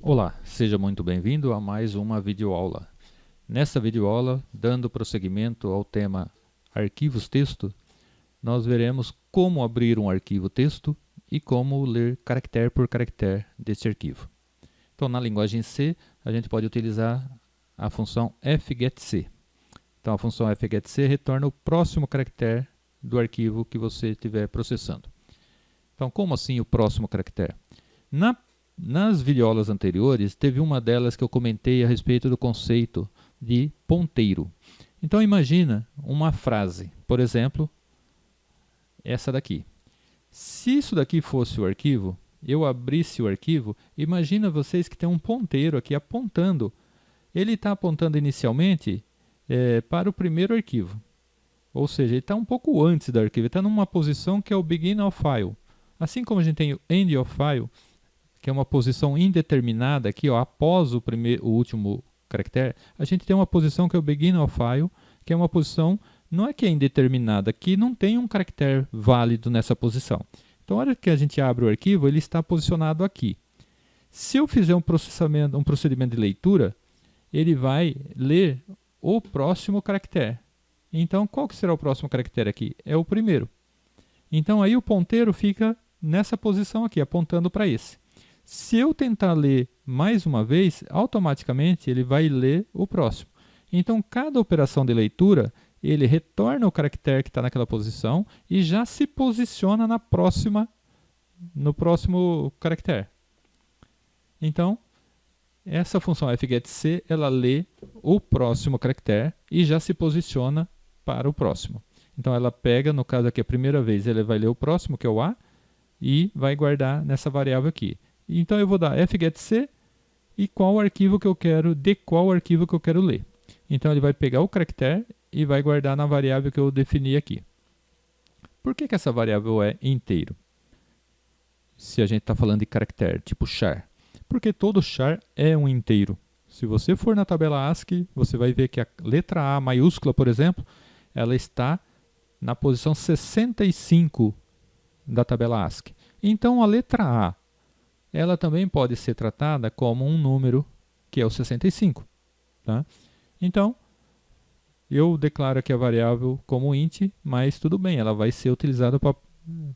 Olá, seja muito bem-vindo a mais uma videoaula. Nesta videoaula, dando prosseguimento ao tema arquivos texto, nós veremos como abrir um arquivo texto e como ler caractere por caractere deste arquivo. Então, na linguagem C, a gente pode utilizar a função fgetC. Então, a função fgetC retorna o próximo caractere do arquivo que você estiver processando. Então, como assim o próximo caractere? Nas videoaulas anteriores, teve uma delas que eu comentei a respeito do conceito de ponteiro. Então imagina uma frase, por exemplo, essa daqui. Se isso daqui fosse o arquivo, eu abrisse o arquivo, imagina vocês que tem um ponteiro aqui apontando. Ele está apontando inicialmente para o primeiro arquivo. Ou seja, ele está um pouco antes do arquivo, ele está numa posição que é o begin of file. Assim como a gente tem o end of file, que é uma posição indeterminada aqui, ó, após o último caractere, a gente tem uma posição que é o begin of file, que é uma posição, não é que é indeterminada, aqui não tem um caractere válido nessa posição. Então, na hora que a gente abre o arquivo, ele está posicionado aqui. Se eu fizer um procedimento de leitura, ele vai ler o próximo caractere. Então, qual que será o próximo caractere aqui? É o primeiro. Então, aí o ponteiro fica nessa posição aqui, apontando para esse. Se eu tentar ler mais uma vez, automaticamente ele vai ler o próximo. Então, cada operação de leitura, ele retorna o caractere que está naquela posição e já se posiciona no próximo caractere. Então, essa função fgetC, ela lê o próximo caractere e já se posiciona para o próximo. Então, ela pega, no caso aqui, a primeira vez, ele vai ler o próximo, que é o A, e vai guardar nessa variável aqui. Então eu vou dar fgetC e qual arquivo que eu quero, de qual arquivo que eu quero ler. Então ele vai pegar o caractere e vai guardar na variável que eu defini aqui. Por que essa variável é inteiro? Se a gente está falando de caractere, tipo char. Porque todo char é um inteiro. Se você for na tabela ASCII, você vai ver que a letra A maiúscula, por exemplo, ela está na posição 65 da tabela ASCII. Então a letra A, ela também pode ser tratada como um número que é o 65. Tá? Então, eu declaro aqui a variável como int, mas tudo bem, ela vai ser utilizada para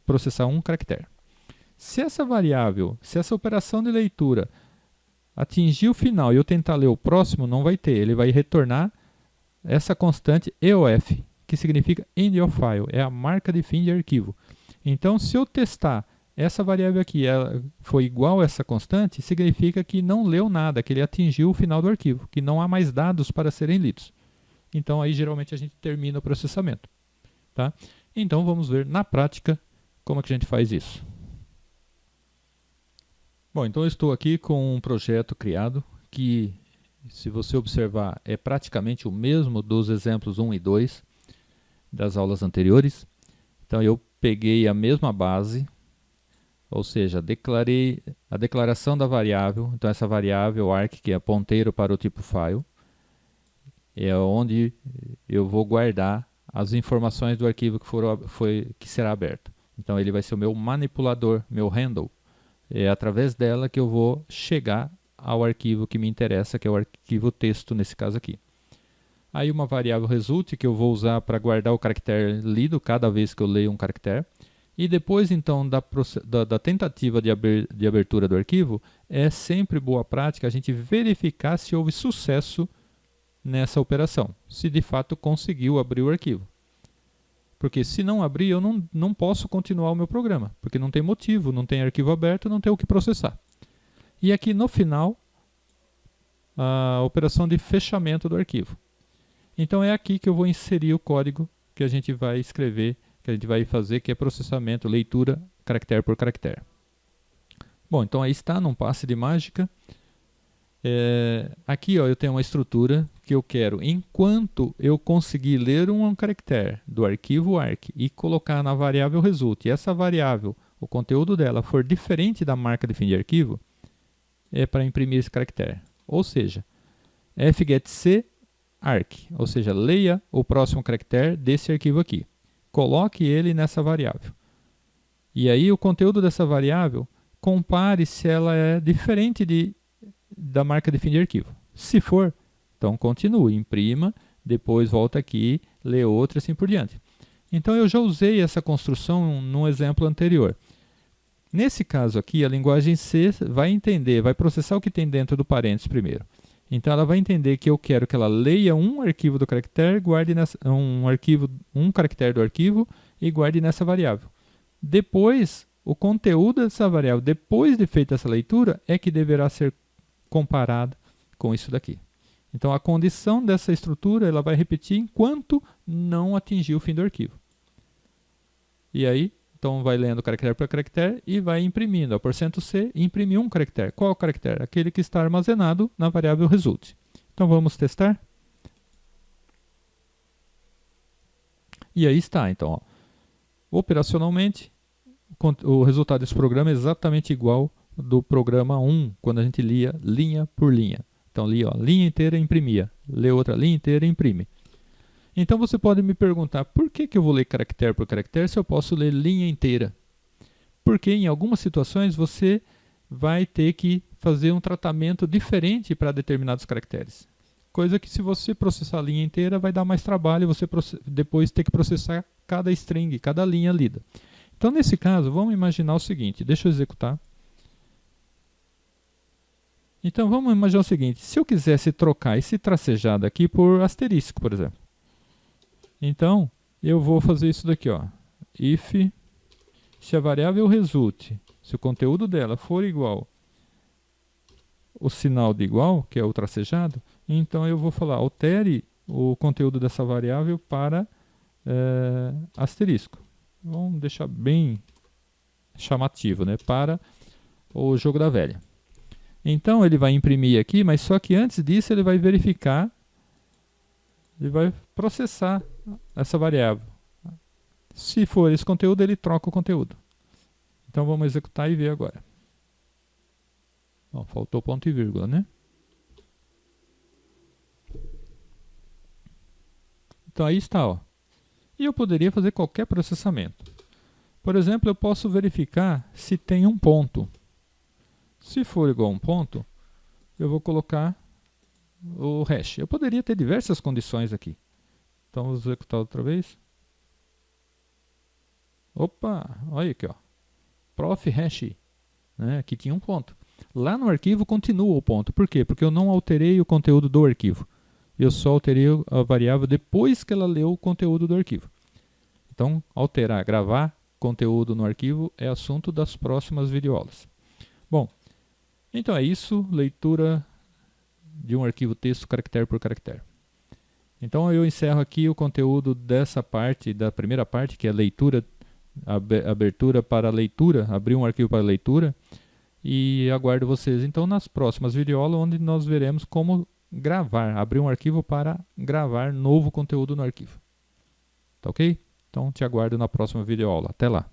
processar um caractere. Se essa variável, se essa operação de leitura atingir o final e eu tentar ler o próximo, não vai ter. Ele vai retornar essa constante EOF, que significa end of file, é a marca de fim de arquivo. Então, se eu testar essa variável aqui ela foi igual a essa constante, significa que não leu nada, que ele atingiu o final do arquivo, que não há mais dados para serem lidos. Então, aí geralmente a gente termina o processamento. Tá? Então, vamos ver na prática como é que a gente faz isso. Bom, então eu estou aqui com um projeto criado que, se você observar, é praticamente o mesmo dos exemplos 1 e 2 das aulas anteriores. Então, eu peguei a mesma base, ou seja, declarei a declaração da variável. Então, essa variável arc, que é ponteiro para o tipo file, é onde eu vou guardar as informações do arquivo que será aberto. Então, ele vai ser o meu manipulador, meu handle. É através dela que eu vou chegar ao arquivo que me interessa, que é o arquivo texto, nesse caso aqui. Aí, uma variável result, que eu vou usar para guardar o caractere lido cada vez que eu leio um caractere. E depois, então, da tentativa de abertura do arquivo, é sempre boa prática a gente verificar se houve sucesso nessa operação, se de fato conseguiu abrir o arquivo. Porque se não abrir, eu não posso continuar o meu programa, porque não tem motivo, não tem arquivo aberto, não tem o que processar. E aqui no final, a operação de fechamento do arquivo. Então é aqui que eu vou inserir o código que a gente vai escrever, que a gente vai fazer, que é processamento, leitura, caractere por caractere. Bom, então aí está, num passe de mágica. Aqui ó, eu tenho uma estrutura que eu quero, enquanto eu conseguir ler um caractere do arquivo arc e colocar na variável result, e essa variável, o conteúdo dela for diferente da marca de fim de arquivo, é para imprimir esse caractere. Ou seja, fgetC arc, ou seja, leia o próximo caractere desse arquivo aqui. Coloque ele nessa variável. E aí o conteúdo dessa variável, compare se ela é diferente da marca de fim de arquivo. Se for, então continue, imprima, depois volta aqui, lê outra e assim por diante. Então eu já usei essa construção no exemplo anterior. Nesse caso aqui, a linguagem C vai entender, vai processar o que tem dentro do parênteses primeiro. Então ela vai entender que eu quero que ela leia um arquivo do caractere, guarde um caractere do arquivo e guarde nessa variável. Depois, o conteúdo dessa variável, depois de feita essa leitura, é que deverá ser comparado com isso daqui. Então a condição dessa estrutura ela vai repetir enquanto não atingir o fim do arquivo. E aí, então vai lendo caractere por caractere e vai imprimindo. A %C imprime um caractere. Qual caractere? Aquele que está armazenado na variável result. Então vamos testar. E aí está, então, ó. Operacionalmente, o resultado desse programa é exatamente igual do programa 1, quando a gente lia linha por linha. Então lia linha inteira e imprimia, lê outra linha inteira e imprime. Então você pode me perguntar, por que eu vou ler caractere por caractere se eu posso ler linha inteira? Porque em algumas situações você vai ter que fazer um tratamento diferente para determinados caracteres. Coisa que se você processar a linha inteira vai dar mais trabalho, você depois ter que processar cada string, cada linha lida. Então nesse caso, vamos imaginar o seguinte, deixa eu executar. Então vamos imaginar o seguinte, se eu quisesse trocar esse tracejado aqui por asterisco, por exemplo. Então, eu vou fazer isso daqui, ó. If, se a variável result, se o conteúdo dela for igual o sinal de igual, que é o tracejado, então eu vou falar, altere o conteúdo dessa variável para asterisco. Vamos deixar bem chamativo, né? Para o jogo da velha. Então ele vai imprimir aqui, mas só que antes disso ele vai verificar, ele vai processar essa variável. Se for esse conteúdo, ele troca o conteúdo. Então vamos executar e ver agora. Bom, faltou ponto e vírgula, né? Então aí está, ó. E eu poderia fazer qualquer processamento. Por exemplo, eu posso verificar se tem um ponto. Se for igual a um ponto, eu vou colocar o hash. Eu poderia ter diversas condições aqui. Então vamos executar outra vez. Opa, olha aqui, ó. Prof hash, né? Aqui tinha um ponto. Lá no arquivo continua o ponto. Por quê? Porque eu não alterei o conteúdo do arquivo. Eu só alterei a variável depois que ela leu o conteúdo do arquivo. Então, alterar, gravar conteúdo no arquivo é assunto das próximas videoaulas. Bom, então é isso, leitura de um arquivo texto caractere por caractere. Então eu encerro aqui o conteúdo dessa parte, da primeira parte, que é leitura, abertura para leitura, abrir um arquivo para leitura, e aguardo vocês então nas próximas videoaulas, onde nós veremos como gravar, abrir um arquivo para gravar novo conteúdo no arquivo. Tá ok? Então te aguardo na próxima videoaula. Até lá!